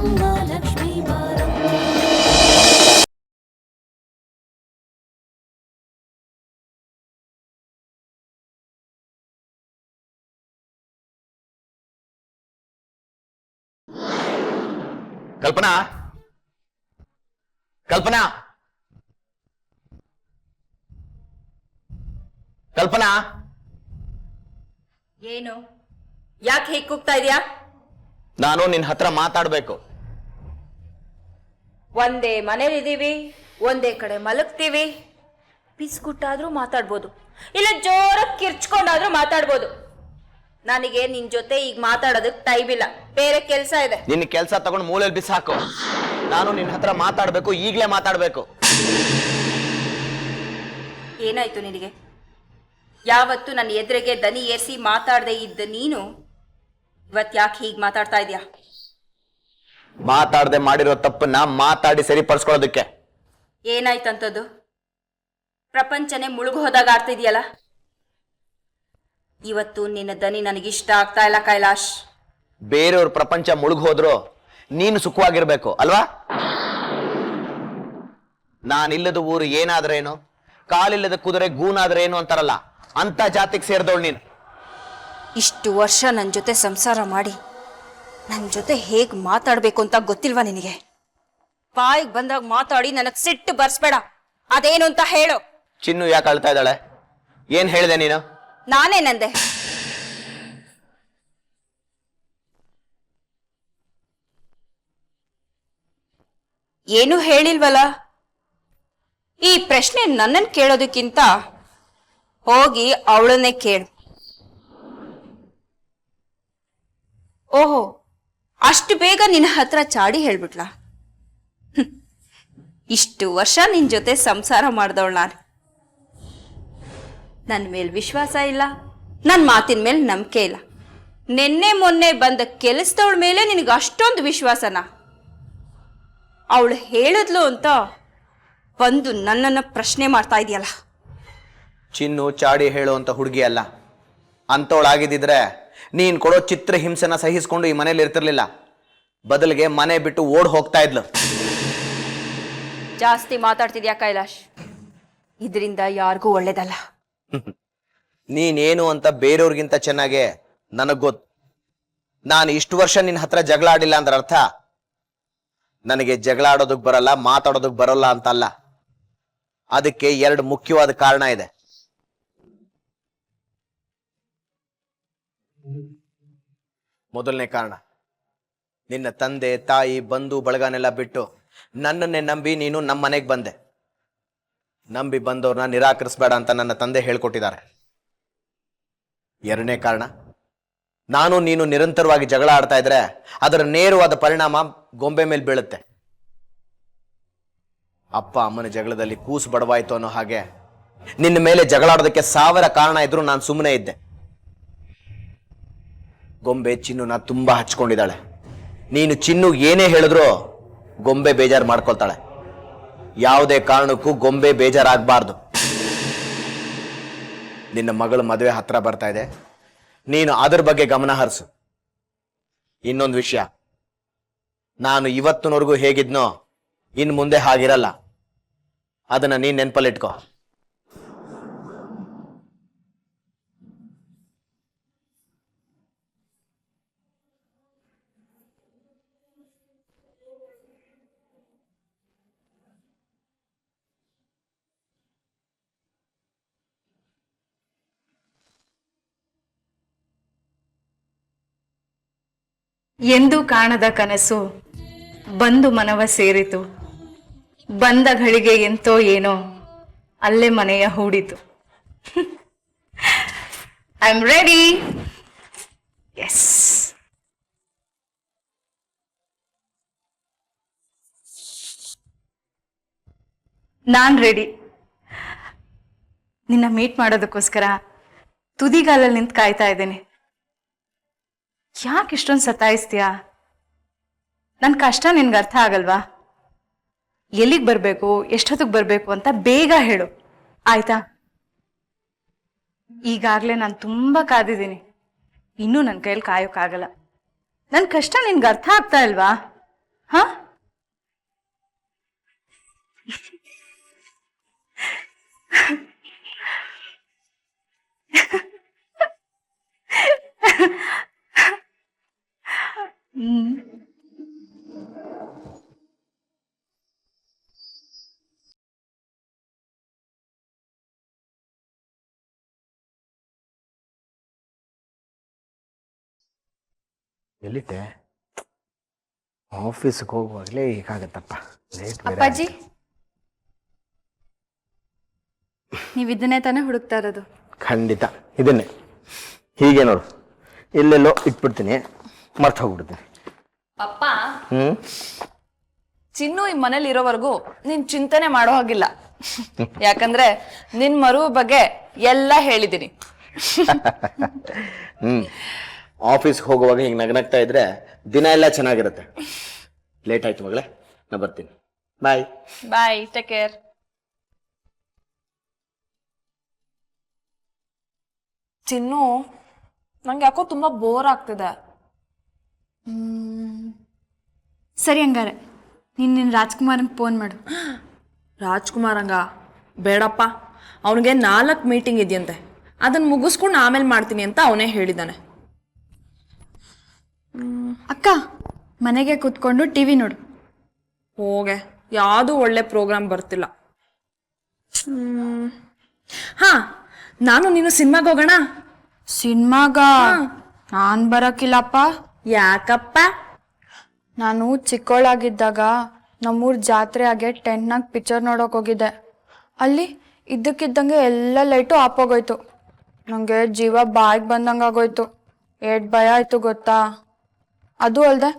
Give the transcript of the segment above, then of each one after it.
ಗಂಗಾಲಕ್ಷ್ಮೀ ಬಾರಮ್ಮ. ಕಲ್ಪನಾ, ಕಲ್ಪನಾ, ಕಲ್ಪನಾ. ಏನು? ಯಾಕೆ ಹೀಗೆ ಕೂಗ್ತಾ ಇದೀಯಾ? ನಾನು ನಿನ್ನ ಹತ್ರ ಮಾತಾಡ್ಬೇಕು. ಒಂದೇ ಮನೇಲಿದ್ದೀವಿ, ಒಂದೇ ಕಡೆ ಮಲಗ್ತೀವಿ. ಪಿಸ್ಕುಟ್ಟಾದ್ರೂ ಮಾತಾಡ್ಬೋದು, ಇಲ್ಲ ಜೋರಾಗಿ ಕಿರ್ಚ್ಕೊಂಡಾದ್ರೂ ಮಾತಾಡ್ಬೋದು. ನನಗೆ ನಿನ್ ಜೊತೆ ಈಗ ಮಾತಾಡೋದಕ್ಕೆ ಟೈಮ್ ಇಲ್ಲ, ಬೇರೆ ಕೆಲಸ ಇದೆ. ನಿನ್ನ ಕೆಲಸ ತಗೊಂಡು ಮೂಲೆಯಲ್ಲಿ ಬಿಸಾಕು. ನಾನು ನಿನ್ನ ಹತ್ರ ಮಾತಾಡ್ಬೇಕು, ಈಗ್ಲೇ ಮಾತಾಡ್ಬೇಕು. ಏನಾಯ್ತು ನಿನಗೆ? ಯಾವತ್ತು ನನ್ನ ಎದುರಿಗೆ ದನಿ ಏರಿಸಿ ಮಾತಾಡದೆ ಇದ್ದ ನೀನು ಇವತ್ತು ಯಾಕೆ ಹೀಗೆ ಮಾತಾಡ್ತಾ ಇದೀಯಾ? ಮಾತಾಡದೆ ಮಾಡಿರೋ ತಪ್ಪನ್ನ ಮಾತಾಡಿ ಸರಿಪಡಿಸ್ಕೊಳ್ಳೋದಕ್ಕೆ. ಏನಾಯ್ತಂತದ್ದು? ಪ್ರಪಂಚನೇ ಮುಳುಗು ಹೋದಾಗ ಆಡ್ತಿದ್ಯಲ್ಲ. ಇವತ್ತು ನಿನ್ನ ದನಿ ನನಗಿಷ್ಟ ಆಗ್ತಾ ಇಲ್ಲ ಕೈಲಾಶ್. ಬೇರೆಯವ್ರ ಪ್ರಪಂಚ ಮುಳುಗ್ ಹೋದ್ರು ನೀನು ಸುಖವಾಗಿರ್ಬೇಕು ಅಲ್ವಾ? ನಾನಿಲ್ಲದ ಊರು ಏನಾದ್ರೇನು, ಕಾಲಿಲ್ಲದ ಕುದುರೆ ಗೂನಾದ್ರೇನು ಅಂತಾರಲ್ಲ, ಅಂತ ಜಾತಿಗೆ ಸೇರಿದವಳು ನೀನು. ಇಷ್ಟು ವರ್ಷ ನನ್ನ ಜೊತೆ ಸಂಸಾರ ಮಾಡಿ ನನ್ನ ಜೊತೆ ಹೇಗೆ ಮಾತಾಡಬೇಕು ಅಂತ ಗೊತ್ತಿಲ್ವಾ ನಿನಗೆ? ಬಾಯಿಗೆ ಬಂದಾಗ ಮಾತಾಡಿ ನನಗೆ ಸಿಟ್ಟು ಬರ್ಸ್ಬೇಡ. ಅದೇನು ಅಂತ ಹೇಳು. ಚಿನ್ನು ಯಾಕೆ ಅಳ್ತಾ ಇದ್ದಾಳೆ? ಏನ್ ಹೇಳಿದೆ ನೀನು? ನಾನೇನಂದೆ? ಏನು ಹೇಳಿಲ್ವಲ್ಲ. ಈ ಪ್ರಶ್ನೆ ನನ್ನನ್ನು ಕೇಳೋದಕ್ಕಿಂತ ಹೋಗಿ ಅವಳನ್ನೇ ಕೇಳು. ಓಹೋ, ಅಷ್ಟು ಬೇಗ ನಿನ್ನ ಹತ್ರ ಚಾಡಿ ಹೇಳ್ಬಿಟ್ಲಾ? ಇಷ್ಟು ವರ್ಷ ನಿನ್ ಜೊತೆ ಸಂಸಾರ ಮಾಡ್ದವಳು ನಾನು. ನನ್ನ ಮೇಲೆ ವಿಶ್ವಾಸ ಇಲ್ಲ, ನನ್ನ ಮಾತಿನ ಮೇಲೆ ನಂಬಿಕೆ ಇಲ್ಲ. ನಿನ್ನೆ ಮೊನ್ನೆ ಬಂದ ಕೆಲಸದವಳ ಮೇಲೆ ನಿನಗೆ ಅಷ್ಟೊಂದು ವಿಶ್ವಾಸನ? ಅವಳು ಹೇಳಿದ್ಲು ಅಂತ ಬಂದು ನನ್ನನ್ನು ಪ್ರಶ್ನೆ ಮಾಡ್ತಾ ಇದೆಯಲ್ಲ. ಚಿನ್ನು ಚಾಡಿ ಹೇಳುವಂತ ಹುಡುಗಿ ಅಲ್ಲ. ಅಂತವಳಾಗಿದ್ದಿದ್ರೆ ನೀನ್ ಕೊಡೋ ಚಿತ್ರ ಹಿಂಸೆನ ಸಹಿಸ್ಕೊಂಡು ಈ ಮನೇಲಿ ಇರ್ತಿರ್ಲಿಲ್ಲ. ಬದಲಿಗೆ ಮನೆ ಬಿಟ್ಟು ಓಡ್ ಹೋಗ್ತಾ ಇದ್ಲು. ಜಾಸ್ತಿ ಮಾತಾಡ್ತಿದ್ಯಾ ಕೈಲಾಶ್? ಇದರಿಂದ ಯಾರಿಗೂ ಒಳ್ಳೇದಲ್ಲ. ನೀನೇನು ಅಂತ ಬೇರೆಯವ್ರಿಗಿಂತ ಚೆನ್ನಾಗೆ ನನಗ್ ಗೊತ್ತು. ನಾನು ಇಷ್ಟು ವರ್ಷ ನಿನ್ನ ಹತ್ರ ಜಗಳ ಆಡಿಲ್ಲ ಅಂದ್ರೆ ಅರ್ಥ ನನಗೆ ಜಗಳ ಆಡೋದಕ್ ಬರಲ್ಲ, ಮಾತಾಡೋದಕ್ ಬರಲ್ಲ ಅಂತ ಅಲ್ಲ. ಅದಕ್ಕೆ ಎರಡು ಮುಖ್ಯವಾದ ಕಾರಣ ಇದೆ. ಮೊದಲನೇ ಕಾರಣ, ನಿನ್ನ ತಂದೆ ತಾಯಿ ಬಂಧು ಬಳಗನೆಲ್ಲ ಬಿಟ್ಟು ನನ್ನನ್ನೇ ನಂಬಿ ನೀನು ನಮ್ಮ ಮನೆಗೆ ಬಂದೆ. ನಂಬಿ ಬಂದವ್ರನ್ನ ನಿರಾಕರಿಸಬೇಡ ಅಂತ ನನ್ನ ತಂದೆ ಹೇಳ್ಕೊಟ್ಟಿದ್ದಾರೆ. ಎರಡನೇ ಕಾರಣ, ನಾನು ನೀನು ನಿರಂತರವಾಗಿ ಜಗಳ ಆಡ್ತಾ ಇದ್ರೆ ಅದರ ನೇರವಾದ ಪರಿಣಾಮ ಗೊಂಬೆ ಮೇಲೆ ಬೀಳುತ್ತೆ. ಅಪ್ಪ ಅಮ್ಮನ ಜಗಳದಲ್ಲಿ ಕೂಸು ಬಡವಾಯ್ತು ಅನ್ನೋ ಹಾಗೆ ನಿನ್ನ ಮೇಲೆ ಜಗಳಾಡೋದಕ್ಕೆ 1000 ಕಾರಣ ಇದ್ರು ನಾನು ಸುಮ್ಮನೆ ಇದ್ದೆ. ಗೊಂಬೆ ಚಿನ್ನುನ ತುಂಬಾ ಹಚ್ಕೊಂಡಿದ್ದಾಳೆ. ನೀನು ಚಿನ್ನು ಏನೇ ಹೇಳಿದ್ರು ಗೊಂಬೆ ಬೇಜಾರು ಮಾಡ್ಕೊಳ್ತಾಳೆ. ಯಾವುದೇ ಕಾರಣಕ್ಕೂ ಗೊಂಬೆ ಬೇಜಾರಾಗಬಾರ್ದು. ನಿನ್ನ ಮಗಳ ಮದುವೆ ಹತ್ರ ಬರ್ತಾ ಇದೆ, ನೀನು ಅದ್ರ ಬಗ್ಗೆ ಗಮನ ಹರಿಸು. ಇನ್ನೊಂದು ವಿಷಯ, ನಾನು ಇವತ್ತಿನವರೆಗೂ ಹೇಗಿದ್ನೋ ಇನ್ನು ಮುಂದೆ ಹಾಗಿರಲ್ಲ. ಅದನ್ನ ನೀನ್ ನೆನಪಲ್ಲಿಟ್ಕೋ. ಎಂದು ಕಾಣದ ಕನಸು ಬಂದು ಮನವ ಸೇರಿತು. ಬಂದ ಘಳಿಗೆ ಎಂತೋ ಏನೋ ಅಲ್ಲೇ ಮನೆಯ ಹೂಡಿತು. I am ready. ಎಸ್, ನಾನ್ ರೆಡಿ. ನಿನ್ನ ಮೀಟ್ ಮಾಡೋದಕ್ಕೋಸ್ಕರ ತುದಿಗಾಲಲ್ಲಿ ನಿಂತು ಕಾಯ್ತಾ ಇದ್ದೇನೆ. ಯಾಕೆ ಇಷ್ಟೊಂದು ಸತಾಯಿಸ್ತೀಯಾ? ನನ್ನ ಕಷ್ಟ ನಿನ್ಗೆ ಅರ್ಥ ಆಗಲ್ವಾ? ಎಲ್ಲಿಗೆ ಬರಬೇಕು, ಎಷ್ಟೊತ್ತಿಗೆ ಬರಬೇಕು ಅಂತ ಬೇಗ ಹೇಳು, ಆಯ್ತಾ? ಈಗಾಗಲೇ ನಾನು ತುಂಬ ಕಾದಿದ್ದೀನಿ, ಇನ್ನೂ ನನ್ನ ಕೈಯಲ್ಲಿ ಕಾಯೋಕ್ಕಾಗಲ್ಲ. ನನ್ನ ಕಷ್ಟ ನಿನ್ಗೆ ಅರ್ಥ ಆಗ್ತಾ ಇಲ್ವಾ? ಹಾ? ಎಲ್ಲಿಟ್ಟೆ? ಆಫೀಸ್ಗೆ ಹೋಗುವಾಗಲೇ ಹೀಗಾಗತ್ತಪ್ಪ. ಲೇಟ್ ಅಪ್ಪಾಜಿ, ನೀವು ಇದನ್ನೇ ತಾನೇ ಹುಡುಕ್ತಾ ಇರೋದು? ಖಂಡಿತ ಇದನ್ನೇ. ಹೀಗೆ ನೋಡು, ಎಲ್ಲೆಲ್ಲೋ ಇಟ್ಬಿಡ್ತೀನಿ, ಮರ್ತು ಹೋಗ್ಬಿಡ್ತೀನಿ. ಪಪ್ಪ, ಚಿನ್ನು ಈ ಮನೇಲಿ ಇರೋವರೆಗೂ ನೀನ್ ಚಿಂತನೆ ಮಾಡೋ ಹಾಗಿಲ್ಲ. ಯಾಕಂದ್ರೆ ನಿನ್ ಮರುವ ಬಗ್ಗೆ ಎಲ್ಲ ಹೇಳಿದ್ದೀನಿ. ಆಫೀಸ್ಗೆ ಹೋಗುವಾಗ ಹಿಂಗೆ ನಗನಗ್ತಾ ಇದ್ರೆ ದಿನ ಎಲ್ಲ ಚೆನ್ನಾಗಿರುತ್ತೆ. ಲೇಟ್ ಆಯ್ತು ಮಗಳೇ, ನಾ ಬರ್ತೀನಿ. ಬಾಯ್. ಬಾಯ್, ಟೇಕ್ ಕೇರ್. ಚಿನ್ನು, ನಂಗೆ ಯಾಕೋ ತುಂಬಾ ಬೋರ್ ಆಗ್ತಿದೆ. ಸರಿ, ಹಂಗಾರೆ ನಿನ್ನ ರಾಜ್ಕುಮಾರನ್ಗೆ ಫೋನ್ ಮಾಡು. ರಾಜ್ಕುಮಾರಂಗ ಬೇಡಪ್ಪ, ಅವನಿಗೆ 4 ಮೀಟಿಂಗ್ ಇದೆಯಂತೆ. ಅದನ್ನ ಮುಗಿಸ್ಕೊಂಡು ಆಮೇಲೆ ಮಾಡ್ತೀನಿ ಅಂತ ಅವನೇ ಹೇಳಿದ್ದಾನೆ. ಅಕ್ಕ, ಮನೆಗೆ ಕೂತ್ಕೊಂಡು ಟಿವಿ ನೋಡು. ಹೋಗೆ, ಯಾವುದು ಒಳ್ಳೆ ಪ್ರೋಗ್ರಾಮ್ ಬರ್ತಿಲ್ಲ. ಹಾ, ನಾನು ನೀನು ಸಿನಿಮಾಗೆ ಹೋಗೋಣ. ಸಿನಿಮಾಗ ನಾನ್ ಬರಕಿಲ್ಲಪ್ಪ. ಯಾಕಪ್ಪ? ನಾನು ಚಿಕ್ಕವಳಾಗಿದ್ದಾಗ ನಮ್ಮೂರ್ ಜಾತ್ರೆ ಆಗಿ ಟೆನ್ನಾಗ ಪಿಕ್ಚರ್ ನೋಡೋಕೆ ಹೋಗಿದ್ದೆ. ಅಲ್ಲಿ ಇದ್ದಕ್ಕಿದ್ದಂಗೆ ಎಲ್ಲ ಲೈಟು ಆಫ್ ಆಗೋಯ್ತು. ನನಗೆ ಜೀವ ಬಾಯಿಗೆ ಬಂದಂಗೆ ಆಗೋಯ್ತು. ಏಟ್ ಭಯ ಆಯ್ತು ಗೊತ್ತಾ? ಅದು ಅಲ್ದೆ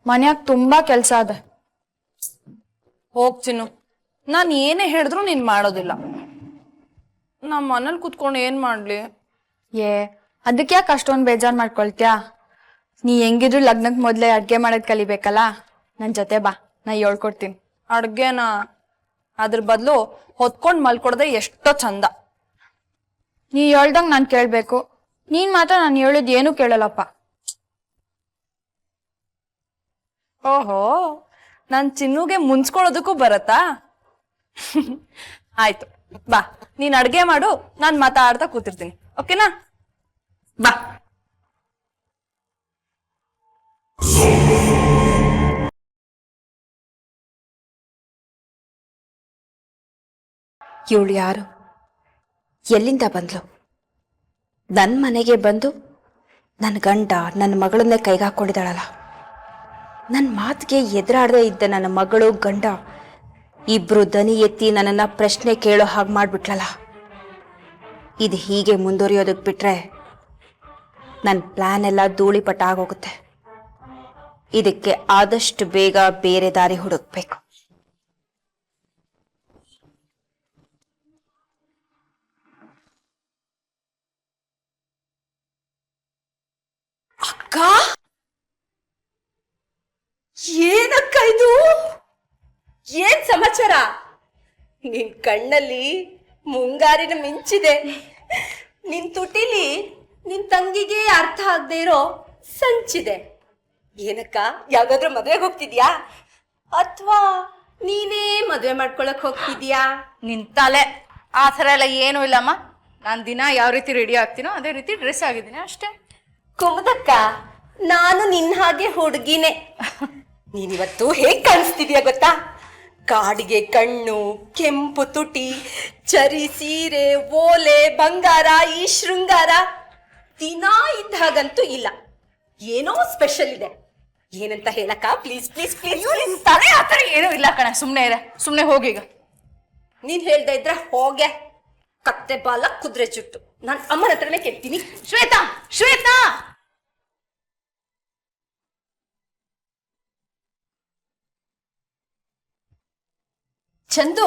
ಮನ್ಯಾಗ ತುಂಬಾ ಕೆಲಸ ಅದೆ. ಹೋಗ್ ಚಿನ್ನು, ನಾನು ಏನೇ ಹೇಳಿದ್ರು ನೀನ್ ಮಾಡೋದಿಲ್ಲ. ನಮ್ಮ ಮನೇಲಿ ಕುತ್ಕೊಂಡು ಏನ್ ಮಾಡ್ಲಿ? ಅದಕ್ಕೆ ಯಾಕೆ ಅಷ್ಟೊಂದು ಬೇಜಾರು ಮಾಡ್ಕೊಳ್ತ್ಯಾ? ನೀ ಹೆಂಗಿದ್ರು ಲಗ್ನಕ್ಕೆ ಮೊದಲೇ ಅಡ್ಗೆ ಮಾಡೋದು ಕಲಿಬೇಕಲ್ಲ. ನನ್ನ ಜೊತೆ ಬಾ, ನಾ ಹೇಳ್ಕೊಡ್ತೀನಿ. ಅಡ್ಗೆನಾ? ಅದ್ರ ಬದಲು ಹೊತ್ಕೊಂಡು ಮಲ್ಕೊಡ್ದೆ ಎಷ್ಟೋ ಚಂದ. ನೀ ಹೇಳ್ದಂಗೆ ನಾನು ಕೇಳಬೇಕು. ನೀನ್ ಮಾತ್ರ ನಾನು ಹೇಳಿದ್ ಏನೂ ಕೇಳಲ್ಲಪ್ಪ. ಓಹೋ, ನನ್ ಚಿನ್ನುಗೆ ಮುನ್ಸ್ಕೊಳ್ಳೋದಕ್ಕೂ ಬರತ್ತಾ? ಆಯ್ತು, ಬಾ, ನೀನ್ ಅಡ್ಗೆ ಮಾಡು, ನಾನ್ ಮಾತಾಡ್ತಾ ಕೂತಿರ್ತೀನಿ. ಓಕೆನಾ? ಬಾ. ಇವಳು ಯಾರು? ಎಲ್ಲಿಂದ ಬಂದ್ಲು? ನನ್ನ ಮನೆಗೆ ಬಂದು ನನ್ನ ಗಂಡ ನನ್ನ ಮಗಳನ್ನೇ ಕೈಗೆ ಹಾಕ್ಕೊಂಡಿದ್ದಾಳಲ್ಲ. ನನ್ನ ಮಾತಿಗೆ ಎದುರಾಡದೆ ಇದ್ದ ನನ್ನ ಮಗಳು ಗಂಡ ಇಬ್ರು ದನಿ ಎತ್ತಿ ನನ್ನನ್ನು ಪ್ರಶ್ನೆ ಕೇಳೋ ಹಾಗೆ ಮಾಡಿಬಿಟ್ಲಲ್ಲ. ಇದು ಹೀಗೆ ಮುಂದುವರಿಯೋದಕ್ಕೆ ಬಿಟ್ರೆ ನನ್ನ ಪ್ಲಾನ್ ಎಲ್ಲ ಧೂಳಿಪಟ ಆಗೋಗುತ್ತೆ. ಇದಕ್ಕೆ ಆದಷ್ಟು ಬೇಗ ಬೇರೆ ದಾರಿ ಹುಡುಕ್ಬೇಕು. ಅಕ್ಕ, ಏನಕ್ಕ ಇದು? ಏನ್ ಸಮಾಚಾರ? ನಿನ್ ಕಣ್ಣಲ್ಲಿ ಮುಂಗಾರಿನ ಮಿಂಚಿದೆ. ನಿನ್ ತುಟಿಲಿ ನಿನ್ ತಂಗಿಗೆ ಅರ್ಥ ಆಗದೆ ಇರೋ ಸಂಚಿದೆ. ಏನಕ್ಕ, ಯಾವ್ದಾದ್ರು ಮದ್ವೆಗೆ ಹೋಗ್ತಿದ್ಯಾ ಅಥವಾ ನೀನೇ ಮದ್ವೆ ಮಾಡ್ಕೊಳಕ್ ಹೋಗ್ತಿದ್ಯಾ? ನಿನ್ ತಲೆ, ಆ ಥರ ಎಲ್ಲ ಏನೂ ಇಲ್ಲಮ್ಮ. ನಾನು ದಿನ ಯಾವ ರೀತಿ ರೆಡಿ ಆಗ್ತೀನೋ ಅದೇ ರೀತಿ ಡ್ರೆಸ್ ಆಗಿದ್ದೀನಿ ಅಷ್ಟೇ. ಕುಮುದಕ್ಕ, ನಾನು ನಿನ್ ಹಾಗೆ ಹುಡುಗಿನೇ. ನೀನಿವತ್ತು ಹೇಗ್ ಕಾಣಿಸ್ತಿದ್ಯಾ ಗೊತ್ತಾ? ಕಾಡಿಗೆ ಕಣ್ಣು, ಕೆಂಪು ತುಟಿ, ಚರಿ ಸೀರೆ, ಓಲೆ, ಬಂಗಾರ, ಈ ಶೃಂಗಾರ ದಿನ ಇದ್ದ ಹಾಗಂತೂ ಇಲ್ಲ. ಏನೋ ಸ್ಪೆಷಲ್ ಇದೆ. ಏನಂತ ಹೇಳಕ್ಕ? Please please please. ತಲೆ ಆ ಥರ ಏನೂ ಇಲ್ಲ ಕಣ, ಸುಮ್ಮನೆ ಇರ, ಸುಮ್ಮನೆ ಹೋಗೀಗ. ನೀನ್ ಹೇಳ್ದೆ ಇದ್ರೆ ಹೋಗೆ. ಕತ್ತೆ ಬಾಲ ಕುದುರೆ ಜುಟ್ಟು. ನಾನು ಅಮ್ಮನ ಹತ್ರನೇ ಕೇಳ್ತೀನಿ. ಶ್ವೇತಾ, ಶ್ವೇತಾ, ಚಂದು,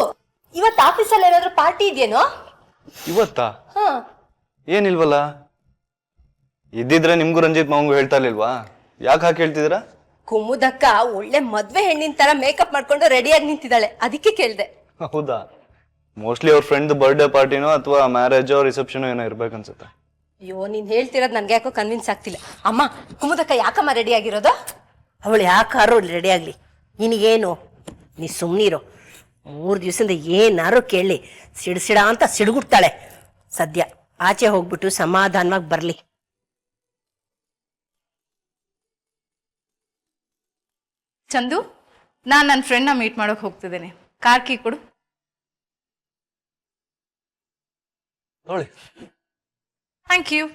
ಇವತ್ತು ಆಫೀಸಲ್ಲಿ ಏನಾದ್ರೂ ಪಾರ್ಟಿ ಇದೆಯೇನೋ? ಇವತ್ತಾ? ಹಾ, ಏನಿಲ್ವಲ್ಲ. ಇದ್ದಿದ್ರೆ ನಿಮ್ಗೂ ರಂಜಿತ್ ಮಾವಂಗೂ ಹೇಳ್ತಾ ಇರ್ಲಿಲ್ವಾ? ಯಾಕೆ ಹಾಕಿ ಹೇಳ್ತಿದ್ದೀರಾ? ಕುಮುದಕ್ಕ ಒಳ್ಳೆ ಮದ್ವೆ ಹೆಣ್ಣಿನ ತರ ಮೇಕಪ್ ಮಾಡ್ಕೊಂಡು ರೆಡಿಯಾಗಿ ನಿಂತಿದ್ದಾಳೆ, ಅದಕ್ಕೆ ಕೇಳ್ದೆ. ಹೌದಾ? ಮೋಸ್ಟ್ಲಿ ಅವ್ರ ಫ್ರೆಂಡ್ ಬರ್ಡೇ ಪಾರ್ಟಿನೋ ಅಥವಾ ಮ್ಯಾರೇಜೋ ರಿಸೆಪ್ಷನೋ ಏನೋ ಇರ್ಬೇಕನ್ಸುತ್ತೆ. ಅಯ್ಯೋ, ನೀನ್ ಹೇಳ್ತಿರೋದು ನನ್ಗೆ ಯಾಕೋ ಕನ್ವಿನ್ಸ್ ಆಗ್ತಿಲ್ಲ. ಅಮ್ಮ, ಕುಮುದಕ್ಕ ಯಾಕಮ್ಮ ರೆಡಿ ಆಗಿರೋದು? ಅವಳು ಯಾಕಾರು ರೆಡಿ ಆಗ್ಲಿ, ನಿನಗೇನು? ನೀ ಸುಮ್ಮನಿರು. 3 ದಿವಸದಿಂದ ಏನಾರು ಕೇಳಿ ಸಿಡ್ಸಿಡ ಅಂತ ಸಿಡ್ಗುಡ್ತಾಳೆ. ಸದ್ಯ ಆಚೆ ಹೋಗ್ಬಿಟ್ಟು ಸಮಾಧಾನವಾಗಿ ಬರಲಿ. ಚಂದು, ನಾನು ನನ್ನ ಫ್ರೆಂಡ್ನ ಮೀಟ್ ಮಾಡೋಕೆ ಹೋಗ್ತಿದ್ದೇನೆ. ಕಾರ್ ಕೀ ಕೊಡು. ನೋಡಿ. Thank you.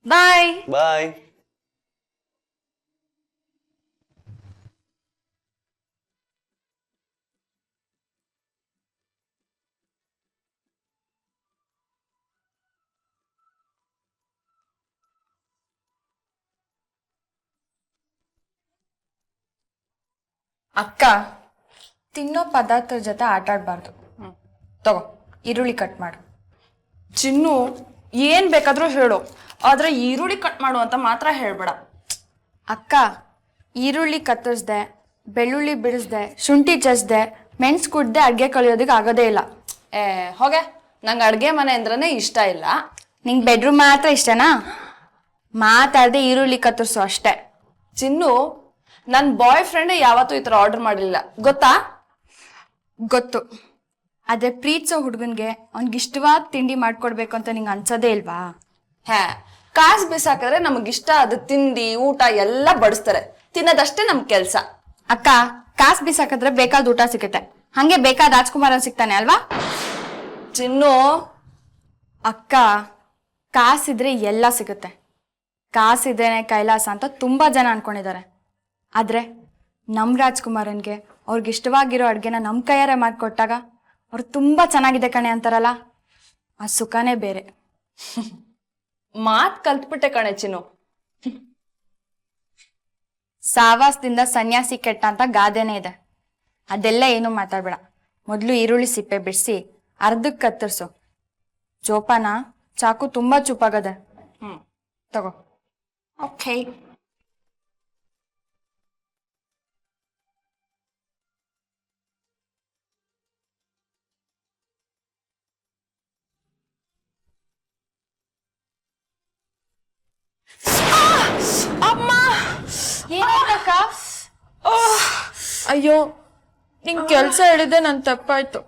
ಬಾಯ್. ಬಾಯ್. ಅಕ್ಕ, ತಿನ್ನೋ ಪದಾರ್ಥದ ಜೊತೆ ಆಟ ಆಡಬಾರ್ದು. ತಗೋ, ಈರುಳ್ಳಿ ಕಟ್ ಮಾಡು. ಚಿನ್ನು, ಏನ್ ಬೇಕಾದ್ರೂ ಹೇಳು, ಆದ್ರೆ ಈರುಳ್ಳಿ ಕಟ್ ಮಾಡು ಅಂತ ಮಾತ್ರ ಹೇಳ್ಬೇಡ. ಅಕ್ಕ, ಈರುಳ್ಳಿ ಕತ್ತರಿಸ್ದೆ, ಬೆಳ್ಳುಳ್ಳಿ ಬಿಡಿಸ್ದೆ, ಶುಂಠಿ ಚಸ್ದೆ, ಮೆಣಸು ಕುಡ್ದೆ ಅಡ್ಗೆ ಕಲಿಯೋದಕ್ಕೆ ಆಗೋದೇ ಇಲ್ಲ. ಹೋಗೆ, ನಂಗೆ ಅಡ್ಗೆ ಮನೆ ಅಂದ್ರೇ ಇಷ್ಟ ಇಲ್ಲ. ನಿಂಗೆ ಬೆಡ್ರೂಮ್ ಮಾತ್ರ ಇಷ್ಟನಾ? ಮಾತಾಡದೆ ಈರುಳ್ಳಿ ಕತ್ತರಿಸು ಅಷ್ಟೇ. ಚಿನ್ನು, ನನ್ನ ಬಾಯ್ ಫ್ರೆಂಡ್ ಯಾವತ್ತೂ ಈ ಥರ ಆರ್ಡರ್ ಮಾಡಿಲ್ಲ, ಗೊತ್ತಾ? ಗೊತ್ತು. ಆದ್ರೆ ಪ್ರೀತಿಸೋ ಹುಡುಗನ್ಗೆ ಅವ್ನಿಗೆ ಇಷ್ಟವಾದ ತಿಂಡಿ ಮಾಡ್ಕೊಡ್ಬೇಕು ಅಂತ ನಿಂಗೆ ಅನ್ಸೋದೇ ಇಲ್ವಾ? ಕಾಸು ಬಿಸಾಕಿದ್ರೆ ನಮಗಿಷ್ಟ ಅದು ತಿಂಡಿ ಊಟ ಎಲ್ಲ ಬಡಿಸ್ತಾರೆ, ತಿನ್ನೋದಷ್ಟೇ ನಮ್ ಕೆಲ್ಸ. ಅಕ್ಕ, ಕಾಸು ಬಿಸಾಕಿದ್ರೆ ಬೇಕಾದ ಊಟ ಸಿಗುತ್ತೆ, ಹಂಗೆ ಬೇಕಾದ ರಾಜ್ಕುಮಾರನ್ ಸಿಗ್ತಾನೆ ಅಲ್ವಾ? ಚಿನ್ನು, ಅಕ್ಕ, ಕಾಸಿದ್ರೆ ಎಲ್ಲ ಸಿಗುತ್ತೆ. ಕಾಸಿದ್ರೇನೆ ಕೈಲಾಸ ಅಂತ ತುಂಬಾ ಜನ ಅನ್ಕೊಂಡಿದ್ದಾರೆ. ಆದ್ರೆ ನಮ್ ರಾಜ್ಕುಮಾರನ್ಗೆ ಅವ್ರಿಗೆ ಇಷ್ಟವಾಗಿರೋ ಅಡ್ಗೆನ ನಮ್ ಕೈಯಾರೆ ಮಾಡ್ಕೊಟ್ಟಾಗ ಅವ್ರು ತುಂಬಾ ಚೆನ್ನಾಗಿದೆ ಕಣೆ ಅಂತಾರಲ್ಲ, ಆ ಸುಖನೇ ಬೇರೆ. ಮಾತ್ ಕಲ್ತ್ಬಿಟ್ಟೆ ಕಣೆ ಚಿನ್ನು. ಸಾವಾಸದಿಂದ ಸನ್ಯಾಸಿ ಕೆಟ್ಟ ಅಂತ ಗಾದೆನೇ ಇದೆ. ಅದೆಲ್ಲ ಏನು ಮಾತಾಡ್ಬೇಡ. ಮೊದಲು ಈರುಳ್ಳಿ ಸಿಪ್ಪೆ ಬಿಡಿಸಿ ಅರ್ಧಕ್ಕೆ ಕತ್ತರಿಸು. ಜೋಪಾನ, ಚಾಕು ತುಂಬಾ ಚುಪ್ಪಾಗದೆ. ತಗೋ. ಓಕೆ. ಏನಾಯ್ತಕ್ಕ? ಅಯ್ಯೋ, ನಿಂಗೆ ಕೆಲಸ ಹೇಳಿದೆ ನನ್ ತಪ್ಪಾಯ್ತು.